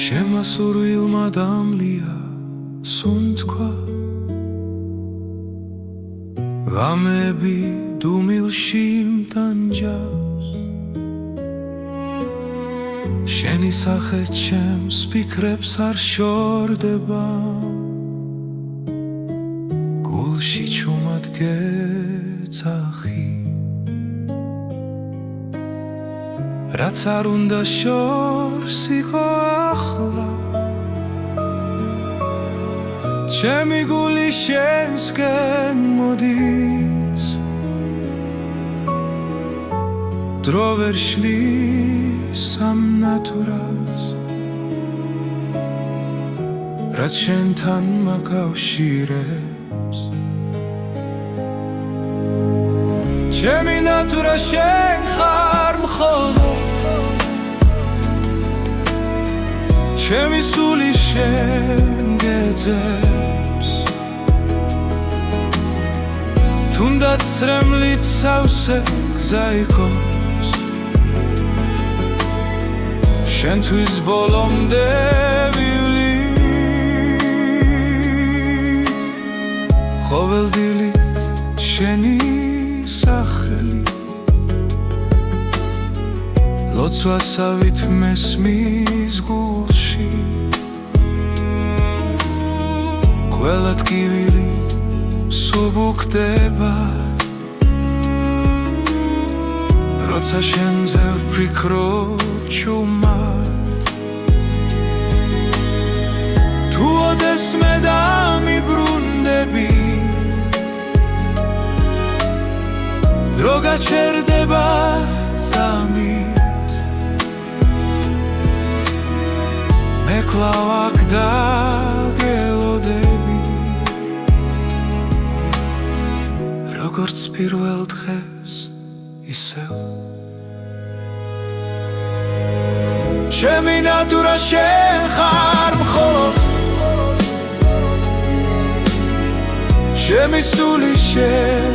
შემასურვილმა დამლია სუნთქვა ღამები დუმილში მტანჯავს შენი სახე ჩემს ფიქრებს არ შორდება გულში ჩუმად გეძახი რაც არ უნდა შორს იყო ახლა ჩემი გული შენსკენ მოდის დრო ვერ შლის ამ ნატურას რაც შენთან მაკავშირებს ჩემი ნატურა შენ ხარ მხოლოდ ჩემი სული შენ გეძებს თუნდაც რემლით სავსე გზა იყოს შენთვის ბოლომდე ვივლი ყოველდილით შენი სახელი ლოცვასავით მესმის გულში ყველა ტკივილი სუბუქდება როცა შენზე ვფიქრობ ჩუმად თუ ოდესმე დამიბრუნდები დრო გაჩერდება წამით მე კვლავ აქ დაგელოდები როგორც პირველ დღეს ისევ ჩემი ნატურა შენ ხარ მხოლოდ ჩემი სული შენ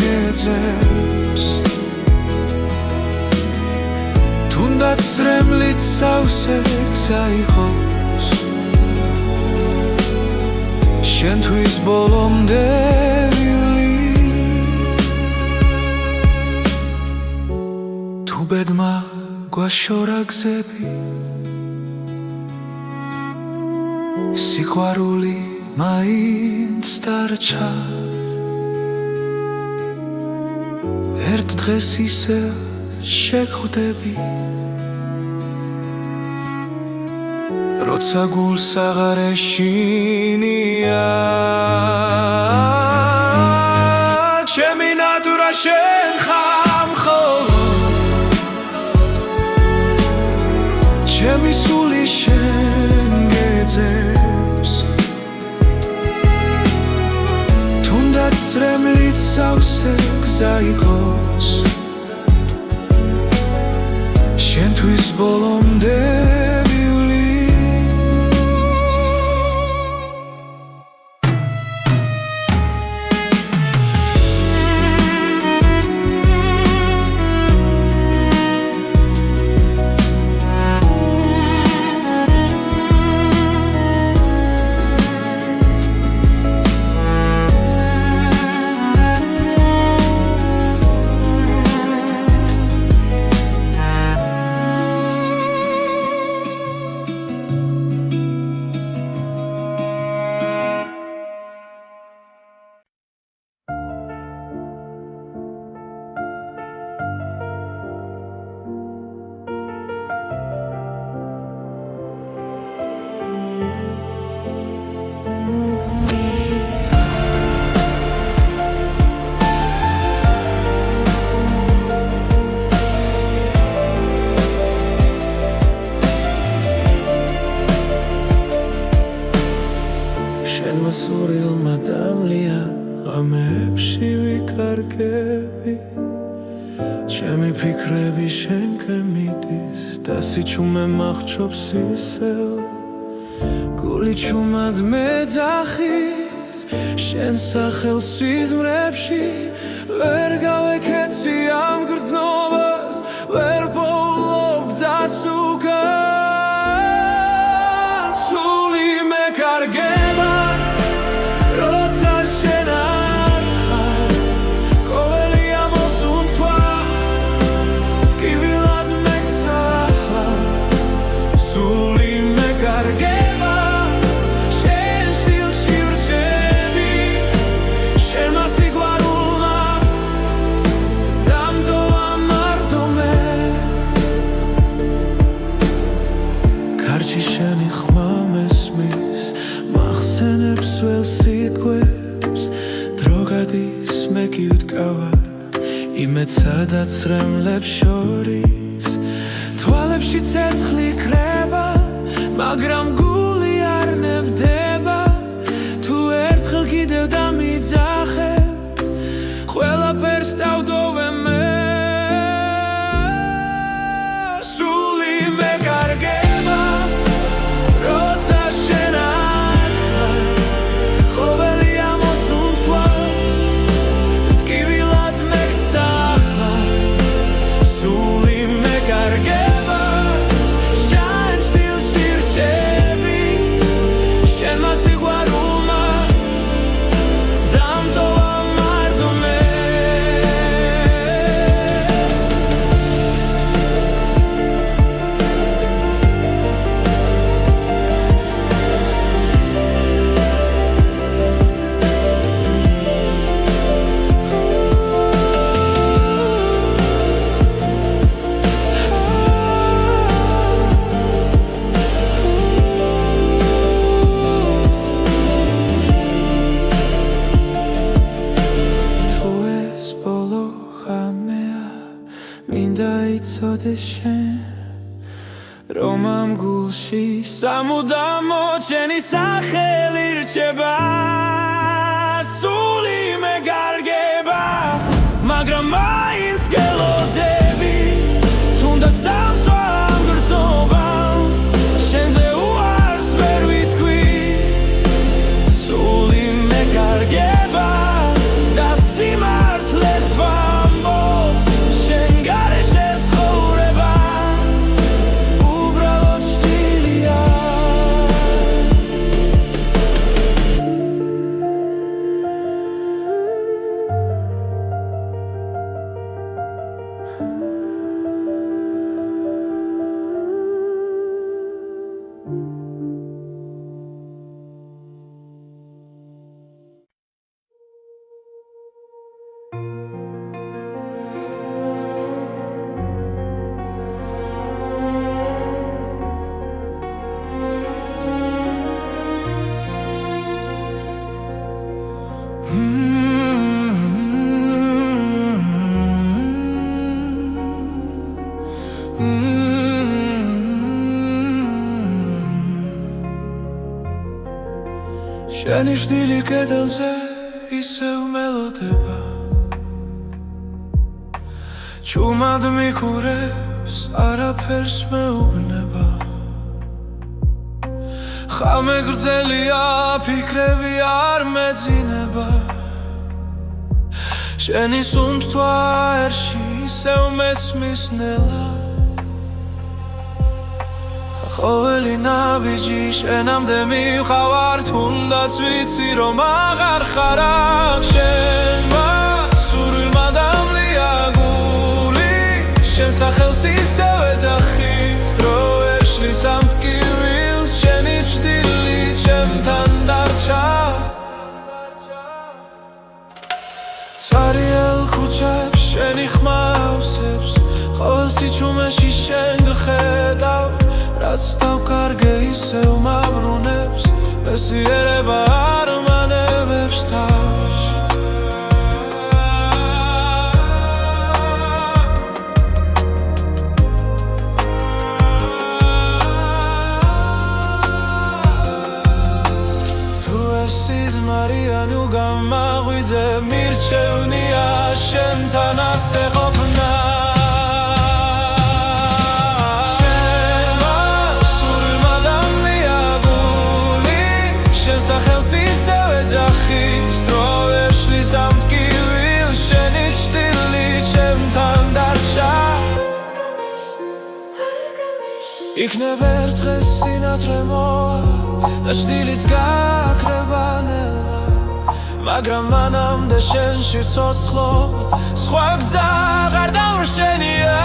გეძებს თუნდაც რემლით სავსე გზა იყოს შენთვის ბოლომდე ბედმა გვაშორა გზები სიყვარული მაინც დარჩა ერთ დღეს ისე შეგხვდები როცა გულს აღარ ეშინია ჩემი ნატურა შენ ხარ მხოლოდ ჩემი სული შენ გეძებს თუნდაც რემლით სავსე გზა იყოს შენთვის ბოლომდე ვივლი შემასურვილმა დამლია ღამებში ვიკარგები ჩემი ფიქრები შენკენ მიდის და სიჩუმე მახრობს ისევ გული ჩუმად მეძახის შენ სახელს სიზმრებში ვერ გავეკეცი ამ გრძნობას ვერ პოულობ გზას უკან იმეც სადაც რემლებს შორის თვალებში ცეცხლი ქრება მაგრამ გული არ ნებდება თუ ერთხელ კიდევ დამიძახებ ყველაფერს დავდოვე მე სული მეკარგება როცა შენ არ ხარ ყოველი ამოსუნთქვა ტკივილად მეგსახლა სული მეკარგება შენ სტილში რჩები შენმა სიყვარულმა დამტოვა მარდომე მინდა იცოდე შენ რომ ამ გულში სამუდამო შენი სახელი რჩება სული მეგარგება მაგრამ მაინც გელოდები თუნდაც დამცვა ამ გრძნობამ შენზე უარს ვერ ვიტყვი სული მეგარგება და სიმართლეს ვამბობ შენი შდილი კედელზე ისევ მელოდება ჩუმად მიკურებს არაფერს მეუბნება ხამე გრძელია ფიქრები არ მეძინება შენი სუნთქვა ერში ისევ მესმის ნელა ყოველი ნაბიჯი შენამდე მივხავარ თუნდაც ვიცი რომ აღარ ხარ აქ შენმა სურვილმა დამლია გული შენ სახელს ისევ ეძახის დრო ვერ შლის ამ ტკივილს შენი ჩრდილი ჩემთან დარჩა ცარიელ ქუჩებს შენი ხმა ავსებს ყოველ სიჩუმეში შენ გხედავ რაც დავკარგე ისევ მაბრუნებს მესიერება არ მანებებს თავს თუ ეს სიზმარია ნუ გამაღვიძე მირჩევნია შენთან ასე ყოფნა სახელს ისევ ეძახის დრო ვერ შლის ამ ტკივილს შენი ჩრდილი ჩემთან დარჩა იქნებ ერთ დღეს სინათლე მოვა და ჩრდილიც გაქრება ნელა მაგრამ მანამდე შენში ვცოცხლობ სხვა გზა აღარ დავრჩენია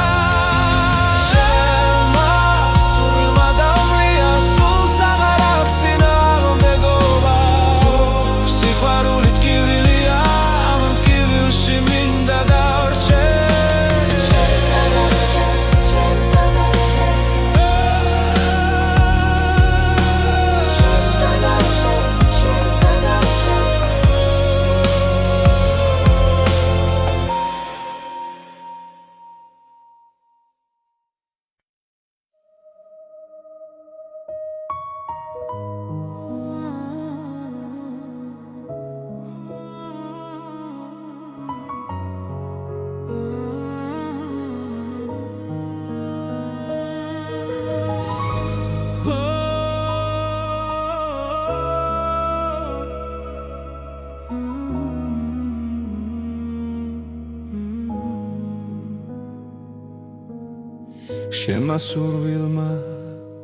Shema survilma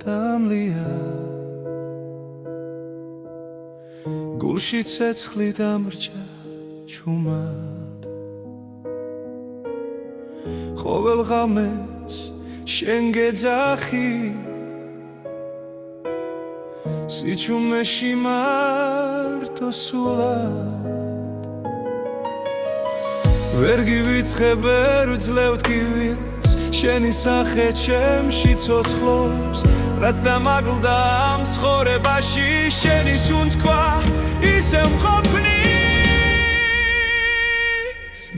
damlia Gulshi tsetskli damrja chumad Khovel ghames shen gedzaxi Sichumeshi marto sulad Ver givitskheb ver vdzlevt kivilს შენი სახე ჩემში ცოცხლობს რაც დამაგლდა ამ ცხოვრებაში შენი სუნთქვა ისე მყოფნის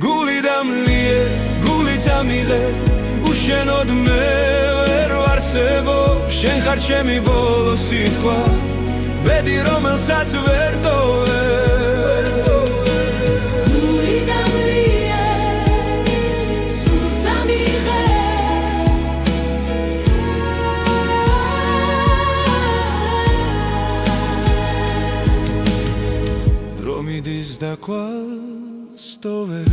გული დამლიე გული წამიღე უშენოდ მე ვერ ვარსებობ შენ ხარ ჩემი ბოლო სიტყვა ბედი რომელსაც ვერ ტოვებ Da quals toves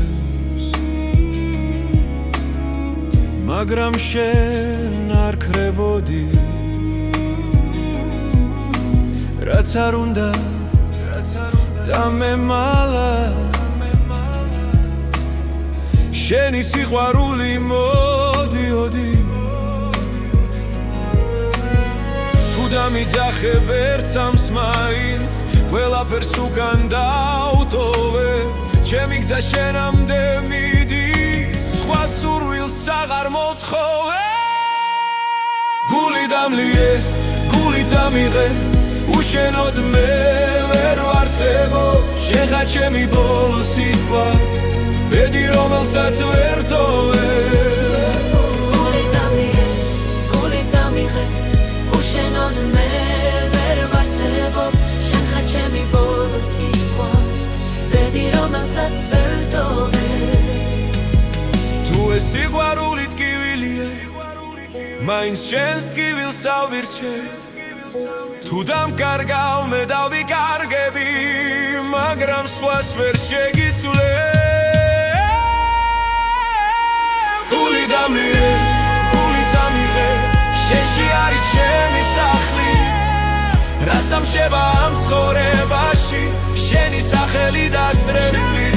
Magram shen ar krebodi Rats ar unda da memala Sheni siqvaruli modiodi Tu damidzaxeb erts ams mains ყველაფერს უკან დავტოვე ჩემი გზა შენამდე მიდის სხვა სურვილს აღარ მოთხოვე გული დამლიე გული წამიღე უშენოდ მე ვერ ვარსებობ შენ ხარ ჩემი ბოლო სიტყვა ბედი რომელსაც ვერ ტოვებ გული დამლიე გული წამიღე უშენოდ მე ვერ ვარსებობ ჩემი ბოლო სიტყვა ბედი რომელსაც ვერ ტოვებ თუ ეს სიყვარული ტკივილია მაინც შენს ტკივილს ავირჩევ თუ დამკარგავ მე დავიკარგები მაგრამ სხვას ვერ შეგიცვლებ გული დამლიე გული წამიღე შენში არის ჩემი სახლი რაც დამრჩება ამ ცხოვრებაში შენი სახელი დასრები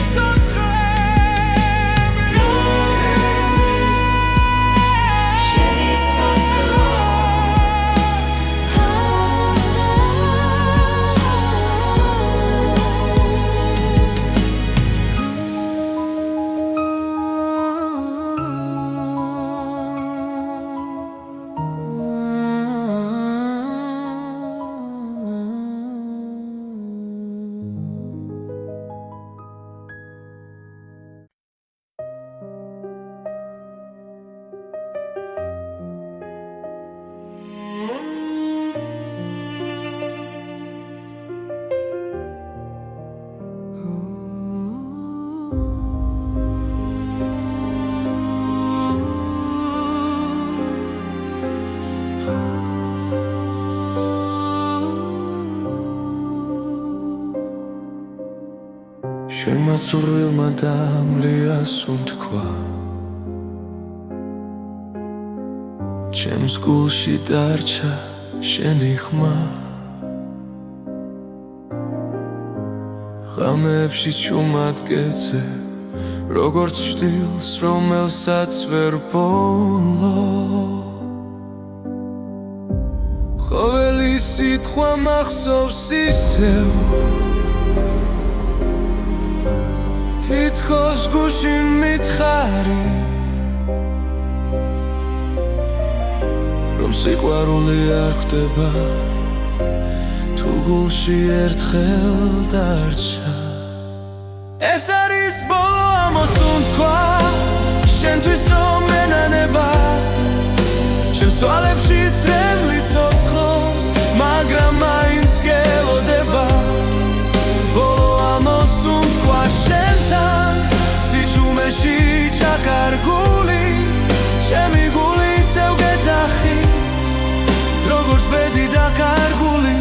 შენმა სურვილმა დამლია სუნთქვა ჩემს გულში დარჩა შენი ხმა ღამეებში ჩუმად გეძე როგორც ჩtildeს რომელსაც ვერ პოლო ყოველი სიტყვა მახსოვს ისევ თითქოს გულში მითხარი რომ სიყვარული არ ხდება თუ გულში ერთხელ დარჩა ეს არის ბოლო ამოსუნთქვა შენთვის რომ ენანება ჩემს თვალებში წრემლი ცოცხლობს მაგრამ მაინც გელოდება ბოლო ამოსუნთქვა შენთან სიჩუმეში ჩაკარგული ჩემი გული ისევ გეძახის როგორც ბედი დაკარგული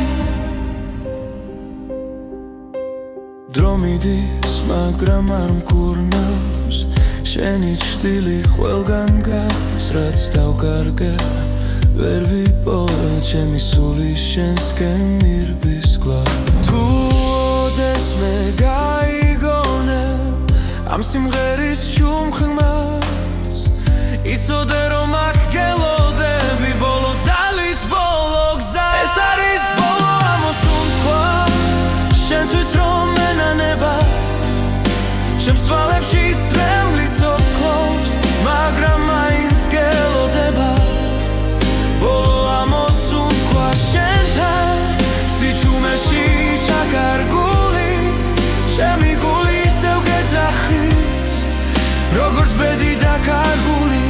დრო მიდის მაგრამ არ მკურნავს შენი ჭრილი ყველგან გას რაც დავკარგე ვერ ვიპოვა ჩემი სული შენსკენ მირბისკლა თუ ოდესმე გაიგონე ამ სიმღერის ჩუმხმას იცოდე რომ აქ გელოდები ბოლო ძალით ბოლო გზა ეს არის ბოლო ამოსუნთქვა შენთვის რომ მენანება ჩემს თვალებში წრემლი ცოცხლობს მაგრამ მაინც გელოდება ბოლო ამოსუნთქვა შენთან სიჩუმეში ჩაკარგული ჩემი გული ისევ გეძახის როგორც ბედი დაკარგული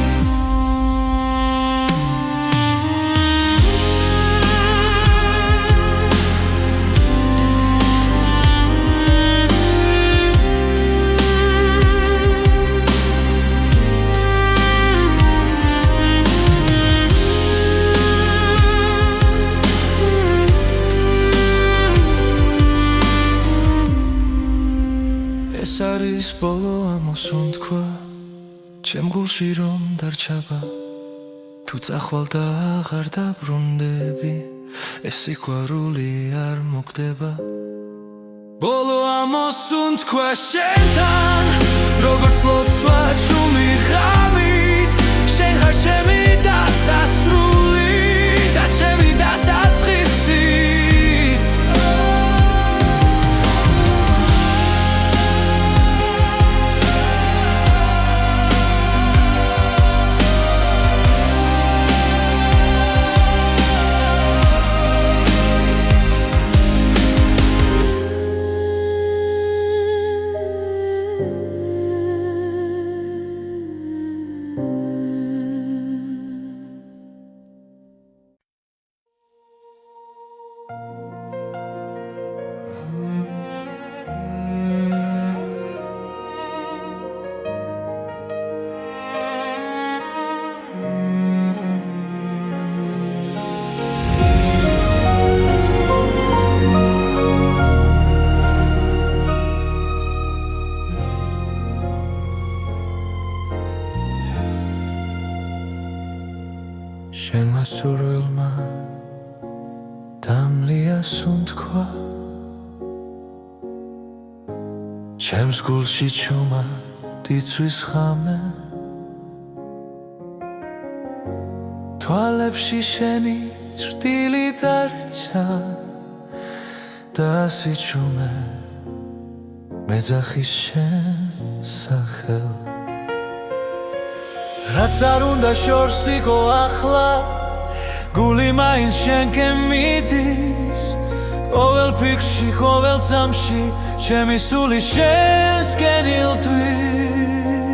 ეს არის ბოლო ამოსუნთქვა ჩემ გულში რომ დარჩება თუ წახვალ და აღარ დაბრუნდები ეს სიყვარული არ მოხდება ბოლო ამოსუნთქვა შენთან როგორც ლოცვა ჩუმი ღამით შენ ხარ ჩემი დასასრული და ჩემი დასაწყისიც შენმა სურვილმა დამლია სუნთქვა ჩემს გულში ჩუმა დიცვის ხამე თვალებში შენი ჭრილი დარჩა და სიჩუმე მეძახის შენ სახელ რაც არ უნდა შორს იყო ახლა გული მაინც შენკენ მიდის ყოველ ფიქრში ყოველ წამში ჩემი სული შენსკენ ილტვის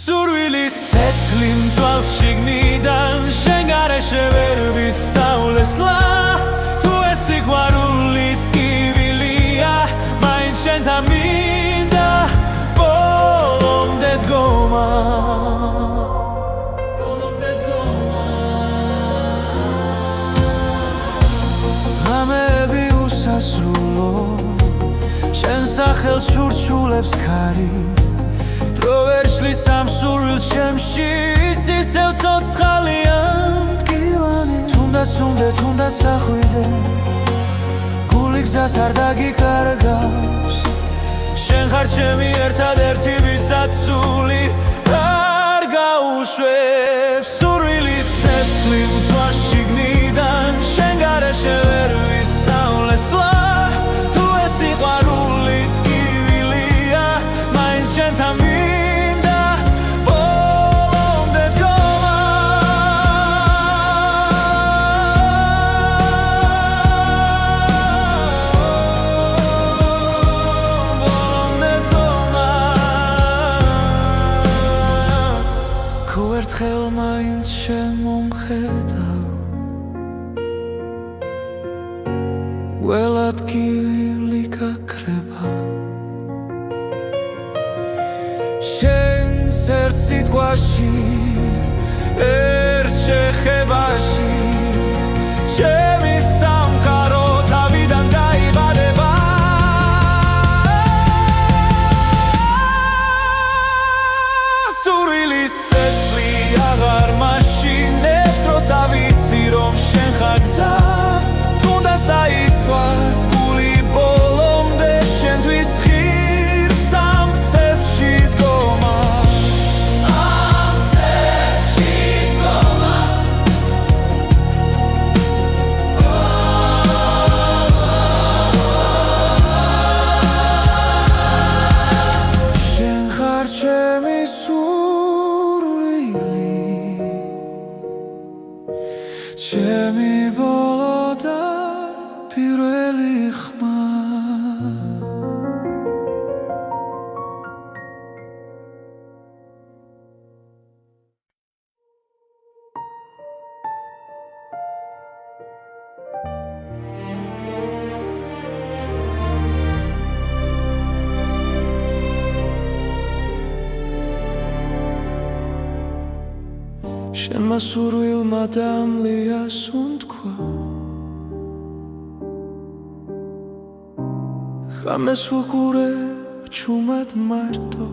სურვილის ცეცხლი მწვავს შიგნიდან შენ გარეშე ვერ ვისწავლესლა თუ ეს სიყვარული ტკივილია მაინც შენთან მინდა ბოლომდე დგომა ღამეები უსასრულო შენ სახელს შურჩულებს ქარი დრო ვერ შლის ამ სურვილ ჩემში ის ისევ ცოცხალია მტკივანი თუნდაც ახვიდე გული გზას არ დაგიკარგავს შენ ხარ ჩემი ერთადერთი ვისაც სული არ გაუშვებს სურვილის ცეცხლი მწვავს შიგნიდან შენ გარეშე ვერ ვისწავლესლა თუ ეს სიყვარული ტკივილია მაინც შენთან მინდა ბოლომდე დგომა ბოლომდე დგომა თუ ერთხელ მაინც შემომხედავ ველად გივილი გაქრება შენს ერთ სიტყვაში ერთ შეხებაში ჩემი სამყარო თავიდან დაიბადება ჩემი ბოლო და პირველი ხმა შენმა სურვილმა დამლია სუნთქვა ხამეს ვუყურებ ჩუმად მარტო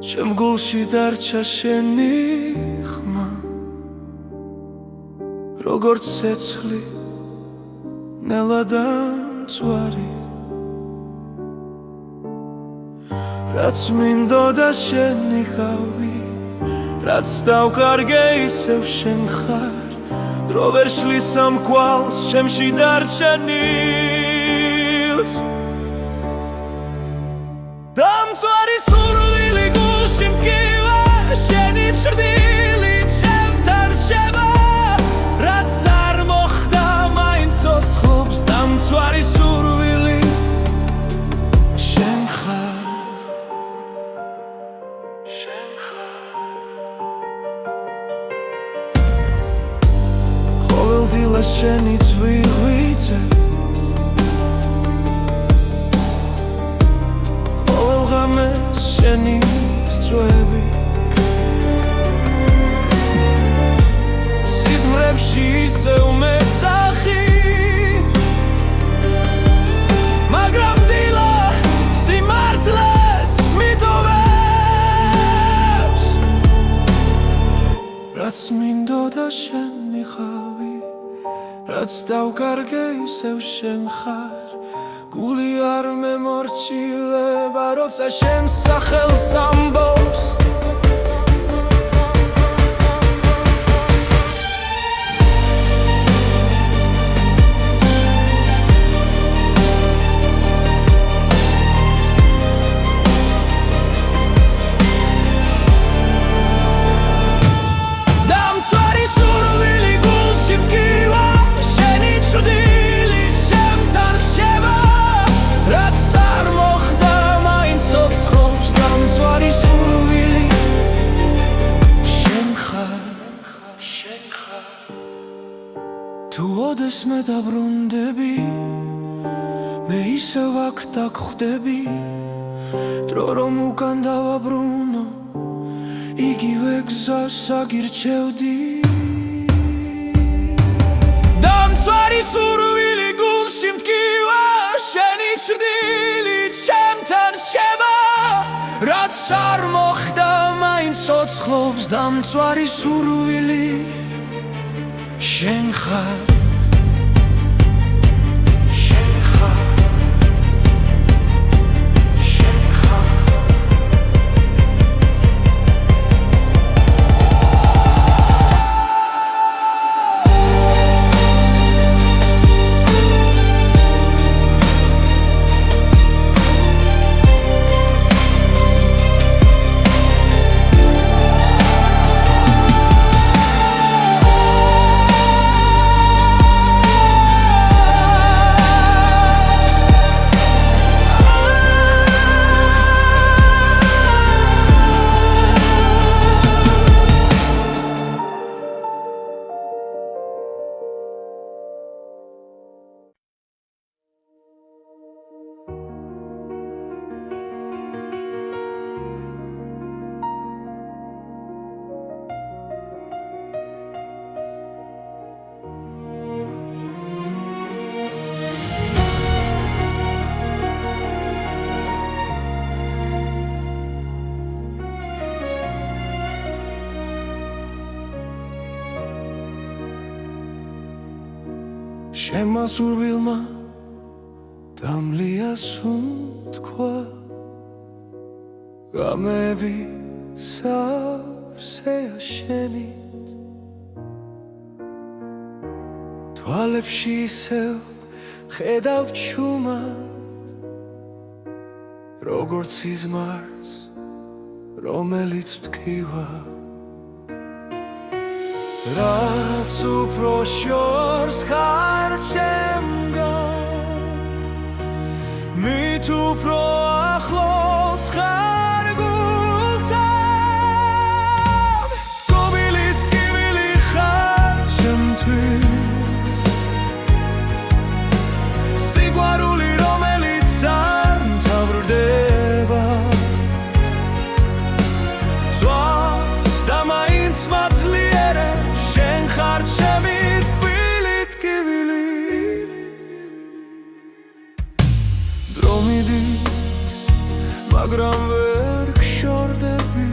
ჩემ გულში დარჩა შენი ხმა როგორც ცეცხლი ნელა დამწვარი რაც მინდოდა შენიღავი რაც დავკარგე ისევ შენ ხარ დრო ვერ შლის ამ კვალს ჩემში დარჩენილს დამწვარი სურვილი გულში მტკივა შენი ჭრდილი ჩემთან რჩება რაც არ მოხდა მაინც ცოცხლობს დამწვარი სურვილი შენ ხარ დილა შენი ძვირღვიძე ყოველ ღამეს შენი წვევი სიზმრებში ისევ მეძახი მაგრამ დილა სიმართლეს მიტოვებს რაც მინდოდა შენიღავი რაც დავკარგე ისევ შენ ხარ გული არ მემორჩილება როცა შენ სახელს ამბობს თუ ოდეს მე დაბრუნდები მე ისევ აქ დაგხვდები დრო რომ უკან დავაბრუნო იგივე გზას აგირჩევდი დამწვარი სურვილი გულში მტკივა შენი ჭრდილი ჩემთან რჩება რაც არ მოხდა მაინც ცოცხლობს დამწვარი სურვილი შენ ხარ შენმა სურვილმა დამლია სუნთქვა ღამეები სავსეა შენით თვალებში ისევ ხედავ ჩუმად როგორც სიზმარს რომელიც მტკივა რაც უფრო შორს ხარ ჩემგან მით უფრო ახლოს ხარ გულთან გობილით ტკივილი ხარ ჩემთვის სიყვარული რომელიც არ მთავრდება ძვავს და მაინც მაძლიერებს შენ ხარ ჩემი ტკბილი ტკივილი დრო მიდის მაგრამ ვერ გშორდები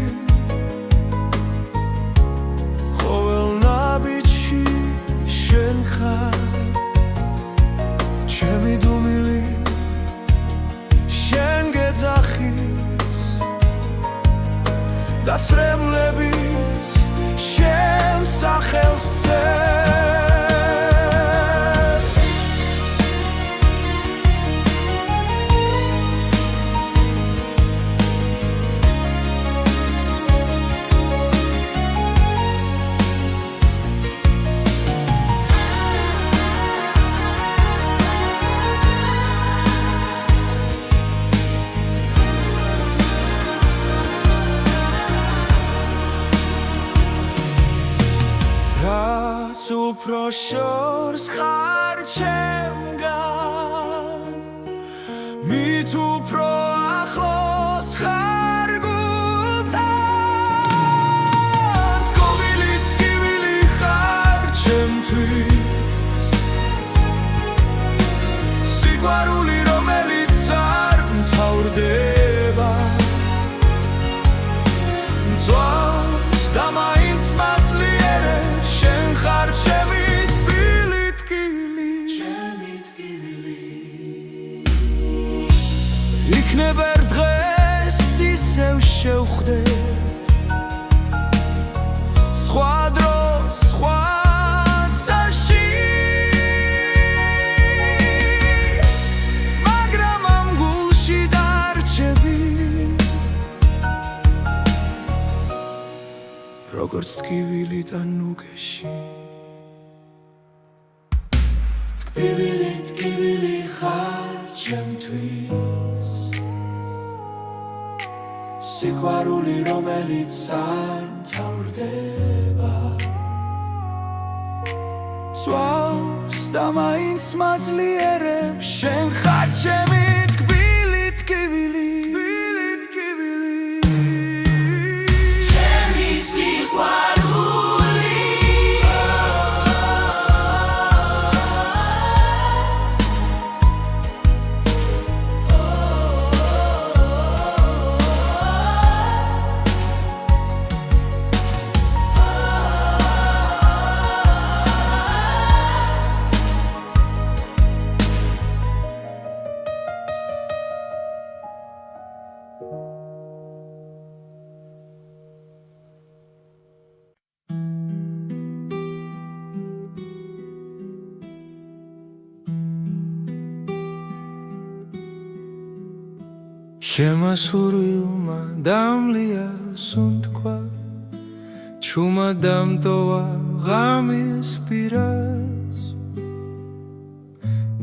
ყოველ ნაბიჯში შენ ხარ ჩემი დუმილი შენ გეძახის და სრემლებიც შენ სახელს რაც უფრო შორს ხარ ჩემგან მით უფრო ახლოს ხარ გულთან გობილი ტკივილი ხარ ჩემთვის სიყვარული რომელიც არ მთავრდება ძვავს და მაინც მაძლიერებს შენ ხარ ჩემი ტკბილი ტკივილი იქნებ ერთ დღეს ისევ შევხვდეთ სხვა დროს სხვა წაში მაგრამ ამ გულში დარჩები როგორც ტკივილი და ნუგეში ტკბილი ტკივილი ხარ ჩემთვის სიყვარული რომელიც არ მთავრდება ძვავს და მაინც მაძლიერებს შენ ხარ ჩემი ტკბილი ტკივილი ჩემი სიყვარული შემასურვილმა დამლია სუნთქვა ჩუმა დამტოვა ღამის პირას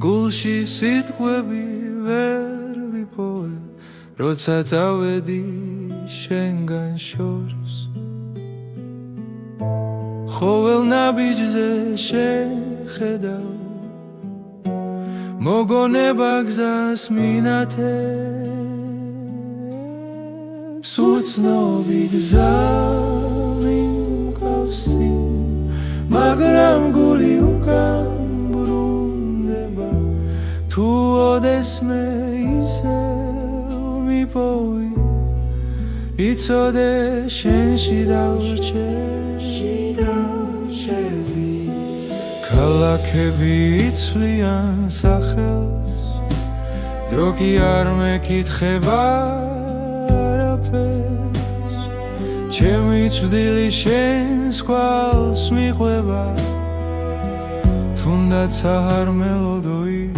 გულში სიტყვები ვერ ვიპოვე როცა წავედი შენგან შორს ყოველ ნაბიჯზე შენ ხედავ მოგონება გზას მინათებს უცნობი გზა მიმკავსი მაგრამ გული უკან ბრუნდება თუ ოდესმე ისევ მიპოვი იცოდე შენში დავრჩები ქალაქები იცვლიან სახელს დრო კი არ მეკითხება არაფერს ჩემი წვდილი შენს კვალს მიყვება თუნდაც არ მელოდო იქ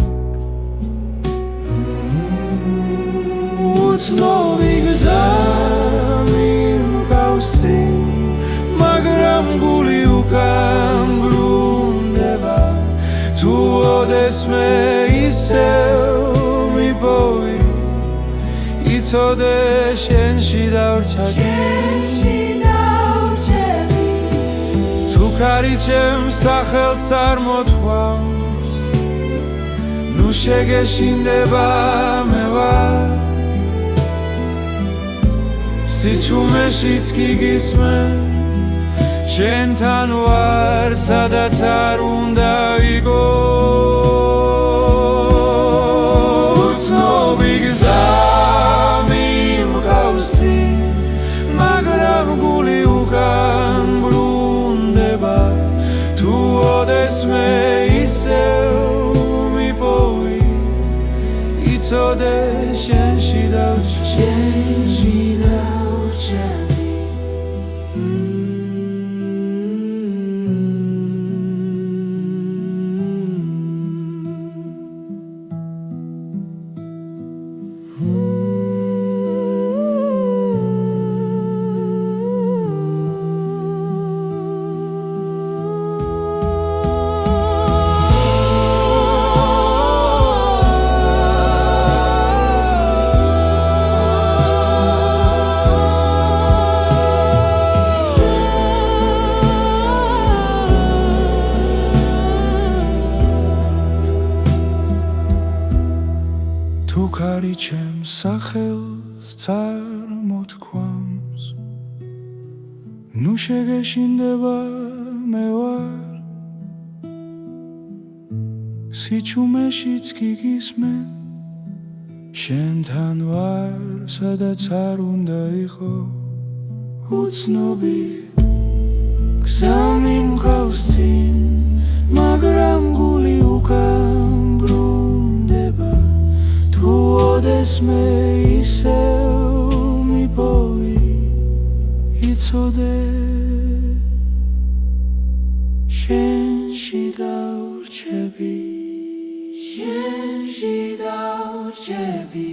უცნობი გზა მიმკავსი მაგრამ გული უკან ბრუნდება თუ ოდესმე ისევ მიპოვი იცოდე შენში დავრჩები თუ ქარი ჩემს სახელს არ მოთქვამს ნუ შეგეშინდება მე ვარ სიჩუმეშიც კი გისმე შენთან ვარ სადაც არ უნდა ვიგო უცნობი გზა მიმყავს წინ მაგრამ გული უკან ბრუნდება თუ ოდესმე ისევ მიპოვი იცოდე შენში დავრჩები თუ ქარი ჩემს სახელს წარმოთქვამს ნუ შეგეშინდება მე ვარ სიჩუმეშიც კი გისმე შენთან ვარ სადაც არ უნდა იყო უცნობი გზა მიმყავს წინ მაგრამ გული უკან ბრუნდება თუ ოდესმე ისევ მიპოვი იცოდე შენში დავრჩები შენში დავრჩები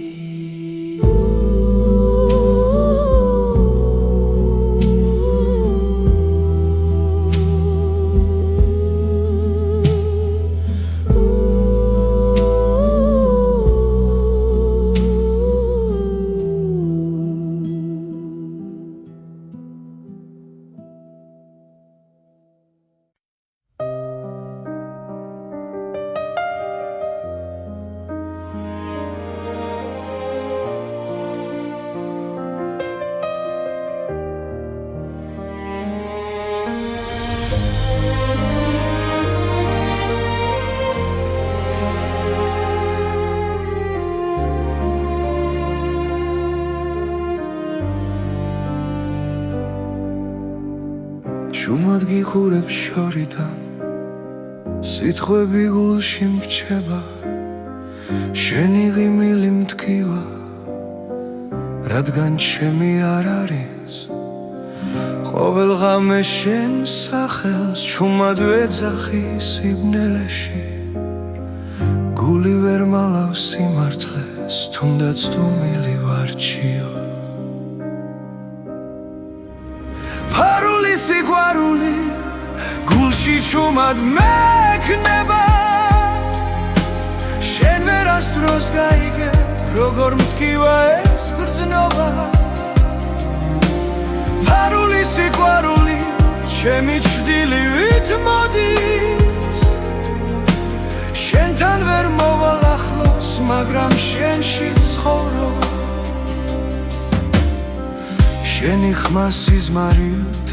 შუმად გიხურებ შორიდან სიტყვები გულში მრჩება შენი ღიმილი მტკივა რადგან ჩემი არ არის ყოველ ღამე შენ სახელს შუმად ვეძახი სიბნელეში გული ვერ მალავს სიმართლეს თუნდაც დუმილი ვარჩიო სიყვარული გულში ჩუმად მექნება შენ ვერასდროს გაიგე როგორ მტკივა ეს გრძნობა ფარული სიყვარული ჩემი ჩრდილივით მოდის შენთან ვერ მოვალ ახლოს მაგრამ შენში ცხოვრობ შენი ხმა სიზმარიოთ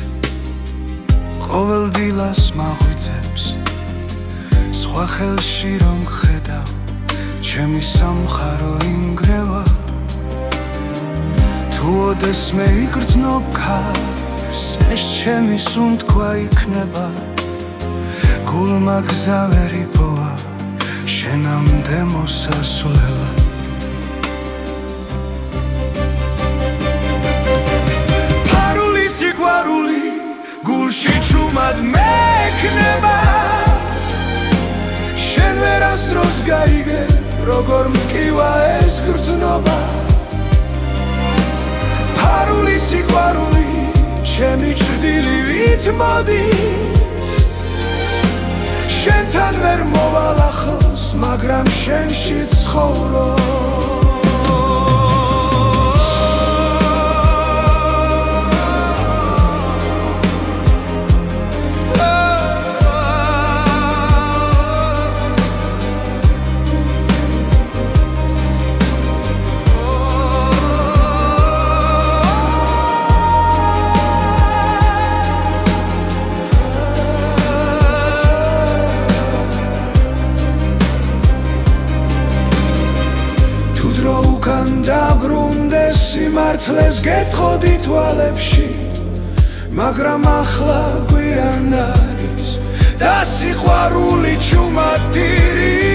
ყოველ დილას მაღვიძებს სხვა ხელში რომ ხედავ ჩემი სამხარო ინგრევა თუ ოდესმე იგრძნობ ქარს ეს ჩემი სუნთქვა იქნება გულმა გზა ვერ იპოვა შენამდე მოსასვლელად ფარული სიყვარული გულში ჩუმად მექნება შენ ვერასდროს გაიგე როგორ მტკივა ეს გრძნობა ფარული სიყვარული ჩემი ჩრდილივით მოდის შენთან ვერ მოვალ ახლოს, მაგრამ შენში ცხოვრობ. დაბრუნდეს სიმართლეს გეტყოდი თვალებში, მაგრამ ახლა გვიან არის და სიყვარული ჩუმადირის.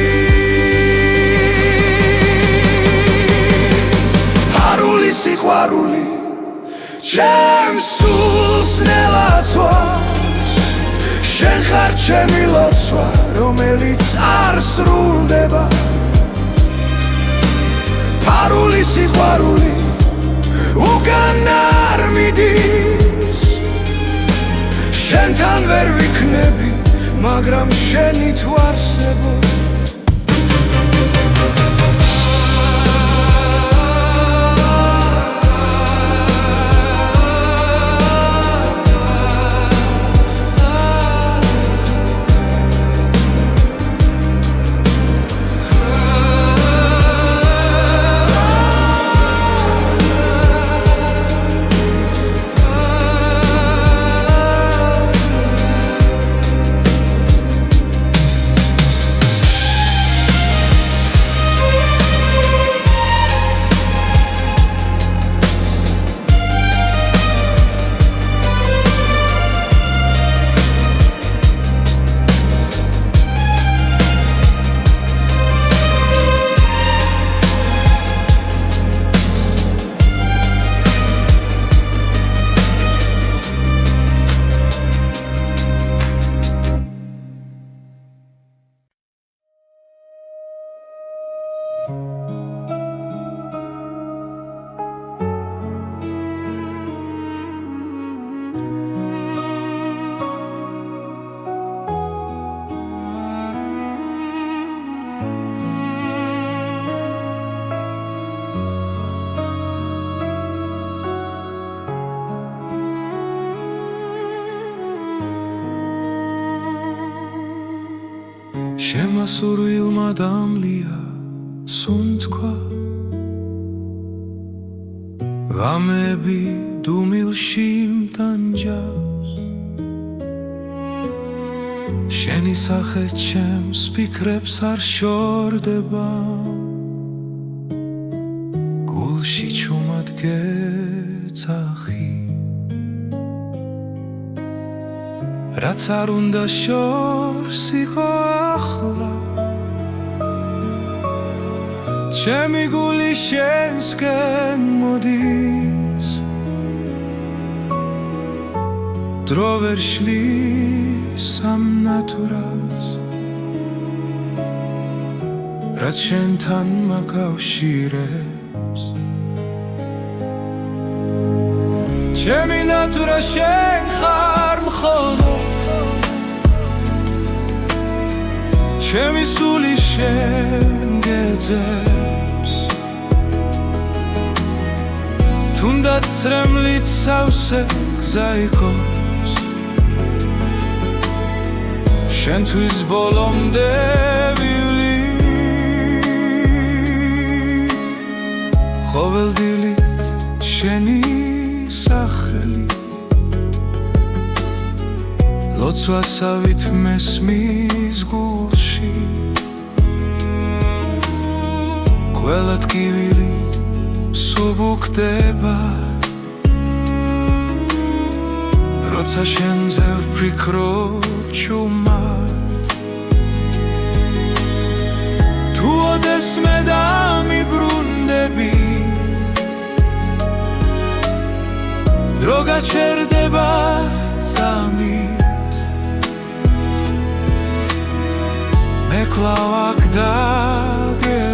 ფარული სიყვარული ჩემს სულს ნელაცვავს, შენ ხარ ჩემი ლოცვა, რომელიც არ სრულდება. ფარული სიყვარული უკან არ მიდის, შენთან ვერ ვიქნები, მაგრამ შენით ვარსებობ. შემასურვილმა დამლია სუნთქვა, ღამეები დუმილში მტანჯავს, შენი სახე ჩემს ფიქრებს არ შორდება, გულში ჩუმად გეძახი. რაც არ უნდა შორს იყო ახლა, ჩემი გული შენსკენ მოდის, დრო ვერ შლის ამ ნატურას, რაც შენთან მაკავშირებს. ჩემი ნატურა შენ ხარ მხოლოდ, ჩემი სული შენ გეძებს, თუნდაც ცრემლით სავსე გზა იყოს, შენთვის ბოლომდე ვივლი. ყოველდილით შენი სახელი, ლოცვასავით მესმის გულში, ყველა ტკივილი სუბუქდება, როცა შენზე ვფიქრობ ჩუმად. თუ ოდესმე დამიბრუნდები, დრო გაჩერდება წამით, მე კვლავ აქ დაგელოდები,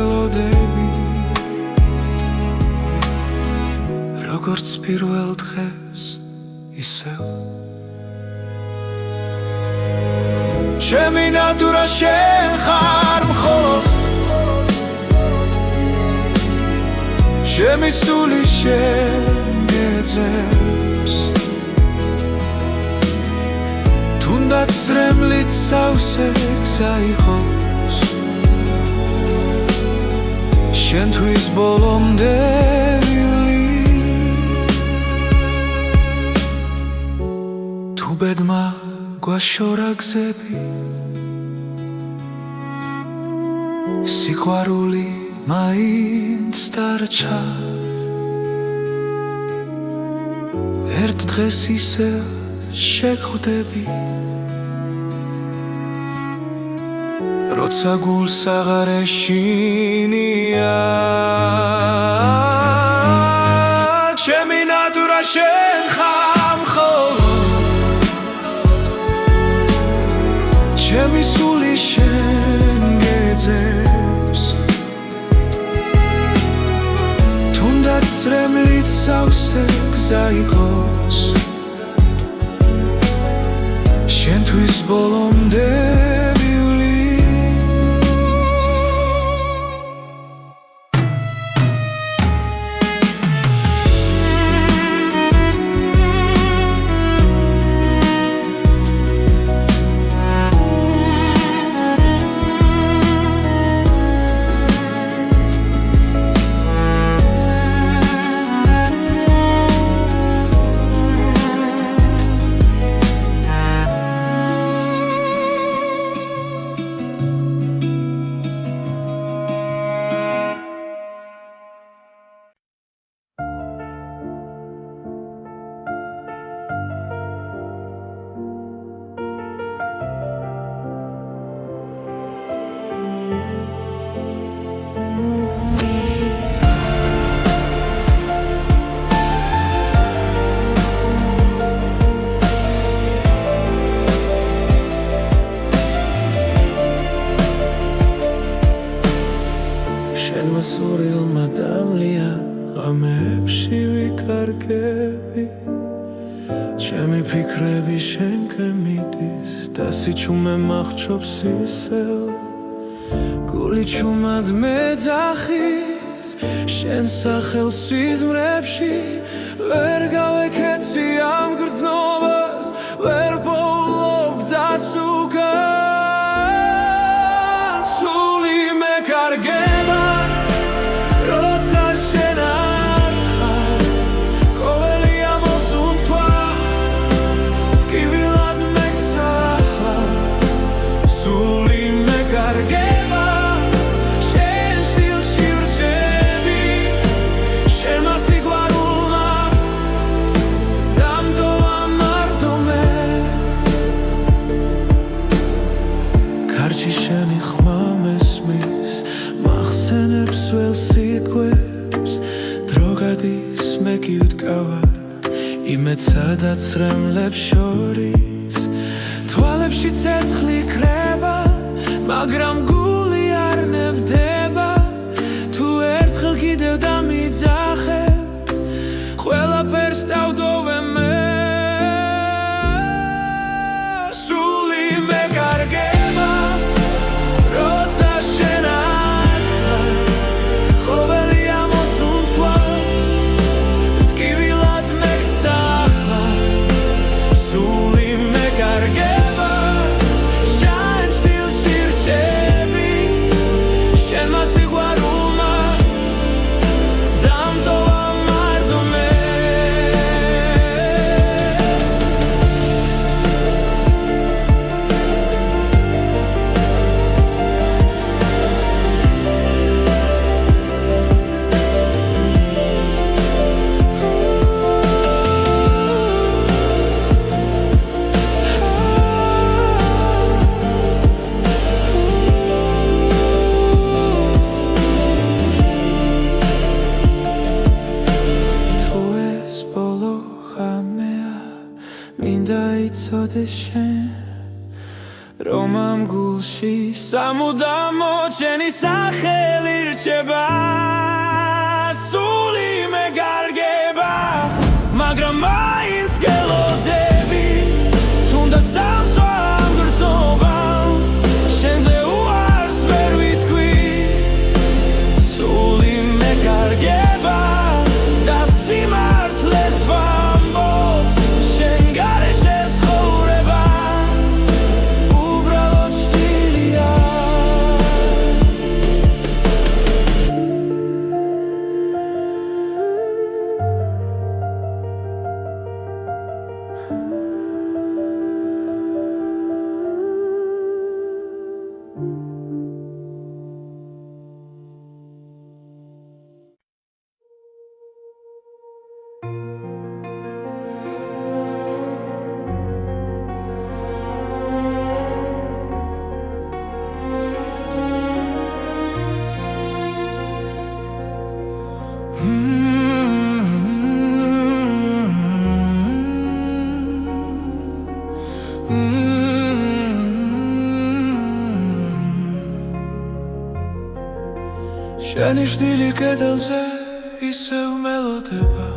როგორც პირველ დღეს ისევ. ჩემი ნატურა შენ ხარ მხოლოდ ჩემი სული შენ გეძებს თუნდაც რემლით სავსე გზა იყოს შენთვის ბოლომდე თუ ბედმა გვაშორა გზები სიყვარული მაინც დარჩა ერთ დღეს ისე შეგხვდები როცა გულს აღარ ეშინია ჩემი ნატურა შენ ხარ მხოლოდ ჩემი სული შენ გეძებს თუნდაც რემლით სავსე გზა იყოს შენთვის ბოლომდე სურილმა დამლია ღამებში ვიკარგები ჩემი ფიქრები შენკენ მიდის და სიჩუმე მახრობს ისევ გული ჩუმად მეძახის შენ სახელს სიზმრებში ვერ გავეკეცი ამ გრძნობას ვერ პოულობ გზას უკან სული მეკარგება შენი ხმა მესმის მახსენებს ველს სიტყვებს დრო გადის მე კი ვდგავარ იმედ სადაც რემლებს შორის თვალებში ცეცხლი ქრება მაგრამ გული არ ნებდება თუ ერთხელ კიდევ დამიძახებ ყველაფერს დავდოვე მე სული მეკარგება რომ ამ გულში სამუდამო ჩემი სახელი რჩება სული მეკარგება მაგრამ მაინც გელოდები თუნდაც დამწვა ამ გრძნობამ შენი ჟდილი კედელზე ისევ მელოდება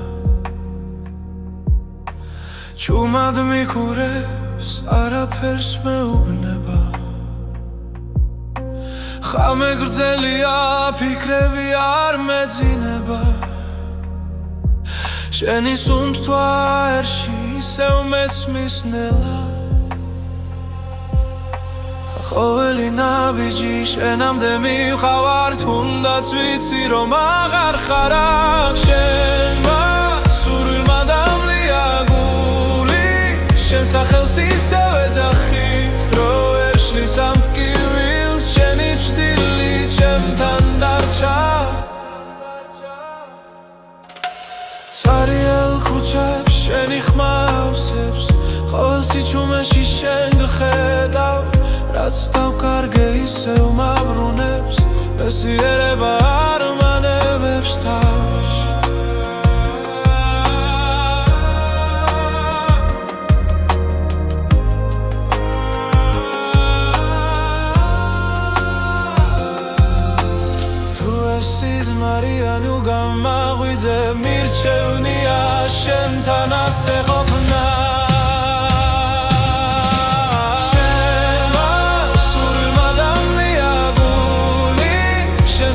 ჩუმად მიკურებს არაფერს მეუბნება ხამე გრძელია ფიქრები არ მეძინება შენი სუნთქვა ერში ისევ მესმის ნელა ყოველი ნაბიჯი შენამდე მივხავარ თუნდაც ვიცი რომ აღარ ხარ აქ შენმა სურვილმა დამლია გული შენ სახელს ისევ ეძახის დრო ვერ შლის ამ ტკივილს შენი ჭდილი ჩემთან დარჩა ცარიელ ქუჩებს შენი ხმა ავსებს ყოველ სიჩუმეში შენ გხედავ რაც დავკარგე ისევ მაბრუნებს მესიერება არ მანებებს თავს თუ ეს სიზმარიანი უგამაღვიძე მირჩევნია შენთან ასე ყოფნა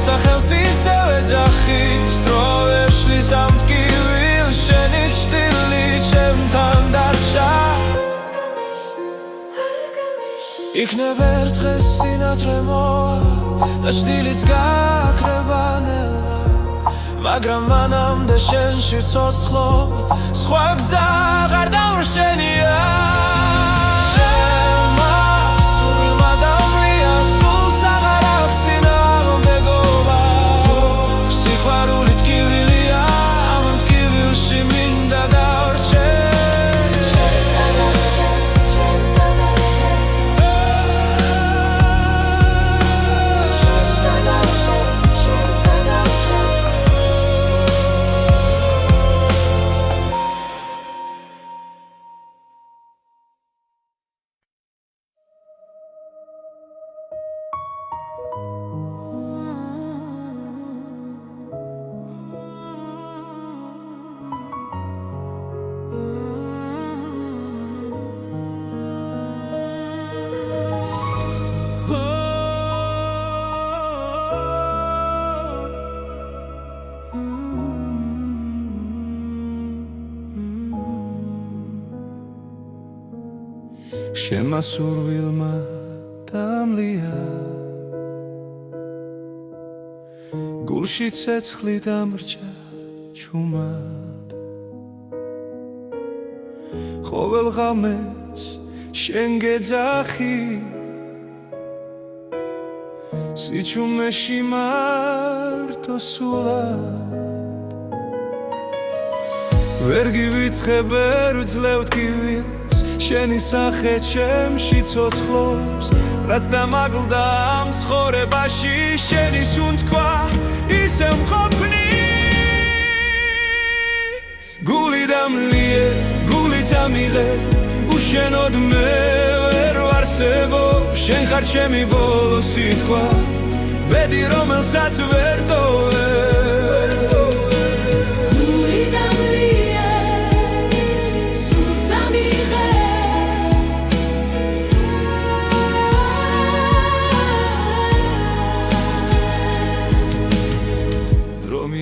სახელს ისევ ეძახის დრო ვერ შლის ამ ტკივილს შენი ჭდილი ჩემთან დარჩა იქნებ ერთ დღეს სინათლე მოვა და ჭდილიც გაქრება ნელა მაგრამ მანამდე შენში ვცოცხლობ სხვა გზა აღარ დავრჩენია შენმა სურვილმა დამლია გულში ცეცხლი დამრჩა ჩუმად ყოველ ღამეს შენ გეძახი სიჩუმეში მარტო სულად ვერ გივიწყებ ვერ ვძლევ ტკივილს შენი სახე ჩემში ცოცხლობს რაც დამაგლდა ამ ცხოვრებაში შენი სუნთქვა ისევ მყოფნის გული დამლიე გული დამიღე უშენოდ მე ვერ ვარსებობ შენ ხარ ჩემი ბოლო სიტყვა ბედი რომელსაც ვერ ტოვებ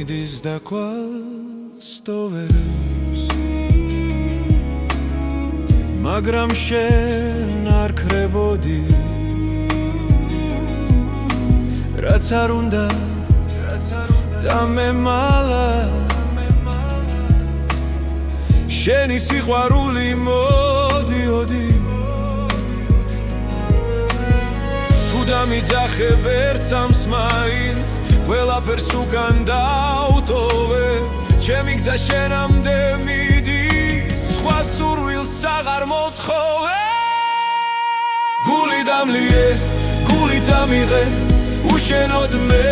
მიდის და კვალს ტოვებს მაგრამ შენ არ ქრებოდი რაც არ უნდა დამემალა შენი სიყვარული მოდიოდი თუ დამიძახებ ერთ სამს მაინც ყველაფერს უკან დავტოვე ჩემი გზა შენამდე მიდის სხვა სურვილს აღარ მოთხოვე გული დამლიე გული დამიღე უშენოდ მე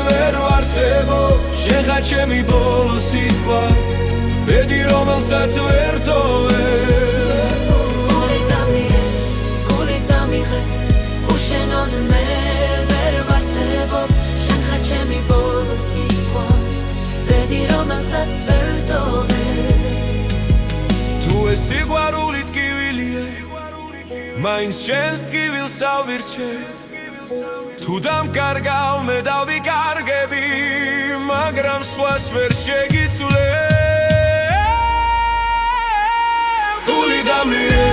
ვერ ვარსებობ შენ ხარ ჩემი ბოლო სიტყვა ბედი რომელსაც ვერ ტოვებ გული დამლიე გული დამიღე უშენოდ მე ვერ ვარსებობ ჩემი ბოლო ვერ ვტოვე თუ ეს სიყვარული ტკივილია მაინც შენს ტკივილს ავირჩევ თუ დამკარგავ მე დავიკარგები მაგრამ სხვას ვერ შეგიცვლებ გული დამლირე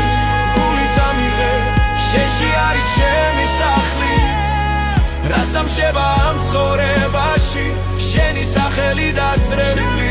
გული დამიღე შენში არის ჩემი სახლი რაც დამრჩება ამ ცხოვრებაში შენი სახელი დასრებული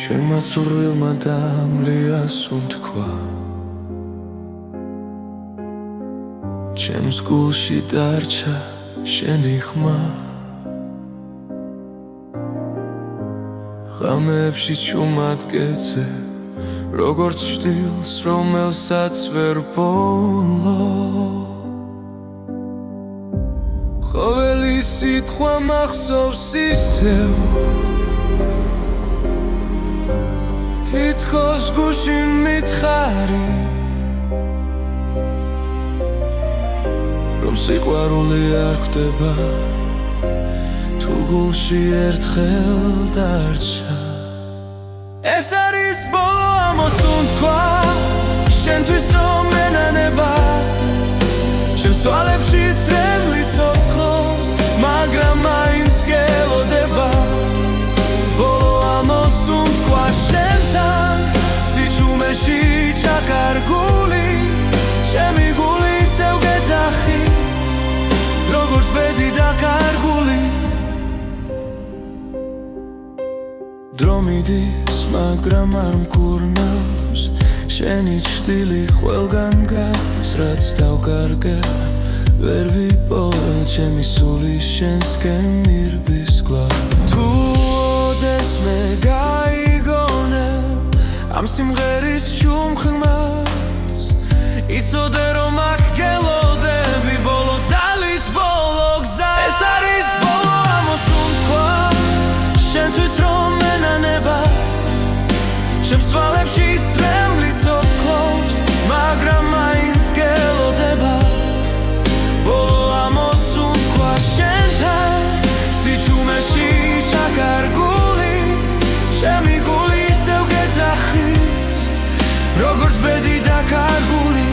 შენმა სურვილმა დამლიას უთქვა ჩემს გულში დარჩა შენი ხმა ღამეებში ჩუმად გეძე როგორც ჩtildeს რომელსაც ვერ ვბოლო ყოველი სიტყვა მახსოვს ისევ თითქოს გულში მითხარი რომ სიყვარული არ ხდება თუ გულში ერთხელ დარჩა ეს არის ბოლო ამოსუნ თქვა შენთვის რომ მენანება ჩემს თვალებში წრემლი ცოცხლობს მაგრამ მაინც გელოდება ბოლო ამოსუნ თქვა შენთან სიჩუმეში ჩაკარგული ჩემი გული ისევ გეძახის როგორც ბედი დაკარგული დრო მიდის მაგრამ არ მკურნავს შენი ჩრდილი ყველგან გადის რაც დავკარგე ვერ ვიპოვე ჩემი სული შენსკენ მირბის გლავ თუ ოდეს მე გაიგონე ამ სიმღერის ჩუმხმას იცოდე რომ აქ გელოდები ბოლო ძალით ბოლო გზა ეს არის ბოლო ამოსუნ თქვა შენთვის რომ მენანება ჩემს თვალებში წრემლი ცოცხლობს მაგრამ მაინც გელოდება ბოლო ამოსუნ თქვა შენთან სიჩუმეში ჩაკარგული ჩემი გული ისევ გეძახის როგორც ბედი დაკარგული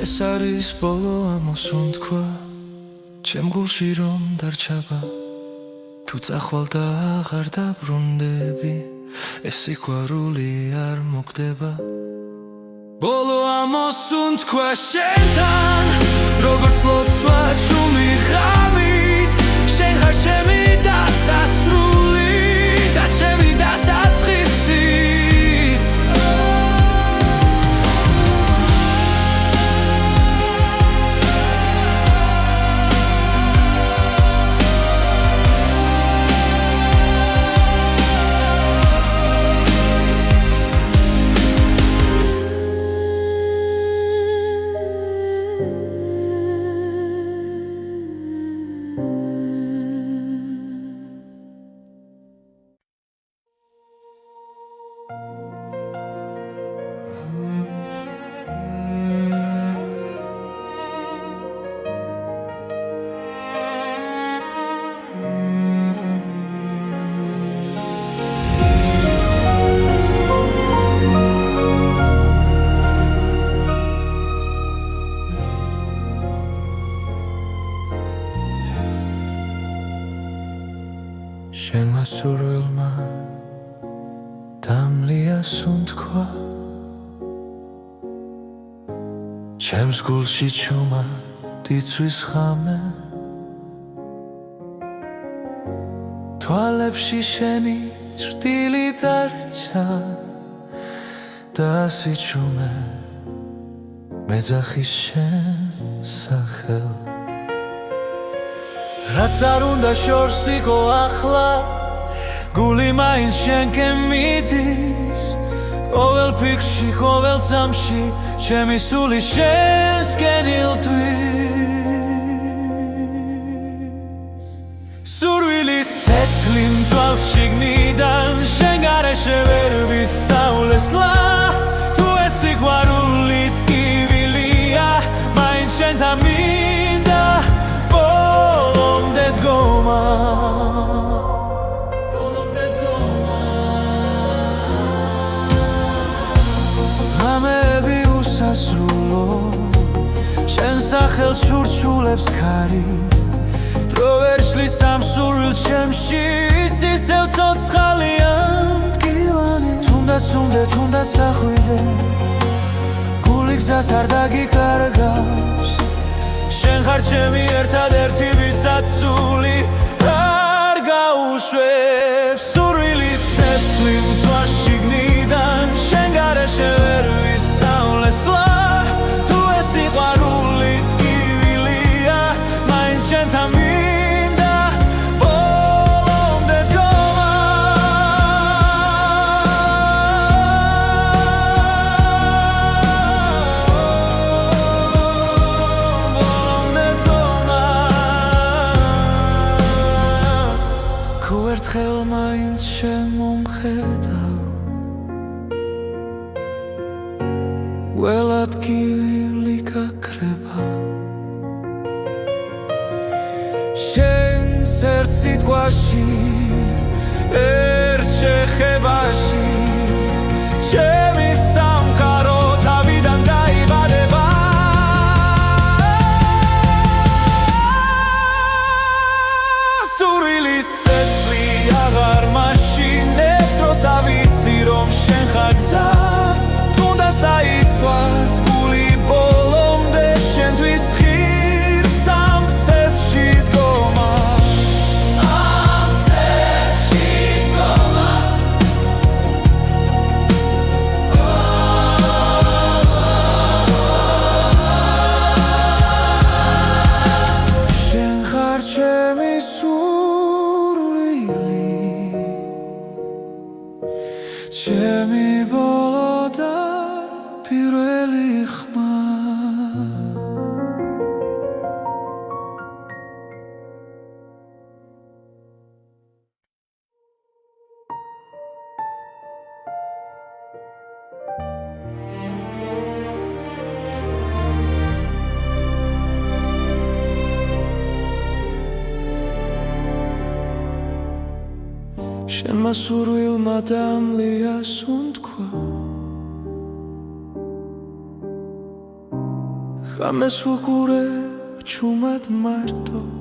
ეს არის ბოლო ამოსუნ თქვა ჩემ გულში რომ დარჩება თუ წახვალ და აღარ დაბრუნდები ეს სიყვარული არ მოგდება ბოლო ამოსუნ თქვა შენთან როგორც ლოცვა ჩუმი ღამით შენ ხარ ჩემი დასასრული და ჩემი დასაწყისიც სურვილმა დამლიას უთქვა ჩემს გულში ჩუმა დიცვის ხამე თვალებში შენი ჭრტილი დარჩა და ასიჩუმე მეძახის შენ სახელ რაც არ უნდა შორს იყო ახლა გული მაინც შენკენ მიდის ყოველ ფიქრში, ყოველ წამში ჩემი სული შენსკენ ილტვის სურვილის ცეცხლი მძვალს შიგნიდან შენ გარეშე ვერ ვისწავლესლა თუ ეს სიყვარული ტკივილია მაინც შენთან მინდა ბოლომდე დგომა ღამეები უსასრულო შენ სახელს ურჩულებს ქარი დრო ვერ შლის ამ სურვილ ჩემში ისევ ცოცხალია მტკივანი თუნდაც ახვიდე გული გზას არ დაგიკარგავს შენ ხარ ჩემი ერთადერთი ვისაც სული არ გაუშვებს სურვილის ცეცხლი მძვალს შიგნიდან შენ გარეშე ვერ ვისწავლესლა თუ ეს სიყვარული ტკივილია მაინც შენთან მინდა ბოლომდე დგომა ბოლომდე დგომა თუ ერთხელ მაინც შემომხედავ ველად გივილი გაქრება შენს ერთ სიტყვაში ერთ შეხებაში ჩემი სამყარო თავიდან დაიბადება სურვილის ცეცხლი აღარ მაშინებს როცა ვიცი რომ შენ ხარ გზა დაიცვას გული ბოლომდე შენთვის ღირს ამ ცეცხლში დგომა ამ ცეცხლში დგომა შენ ხარ ჩემი სურვილი ჩემი ბოლო და პირველი ხმა შენმა სურვილმა დამლიას უთქვა ღამეს ვუყურებ ჩუმად მარტო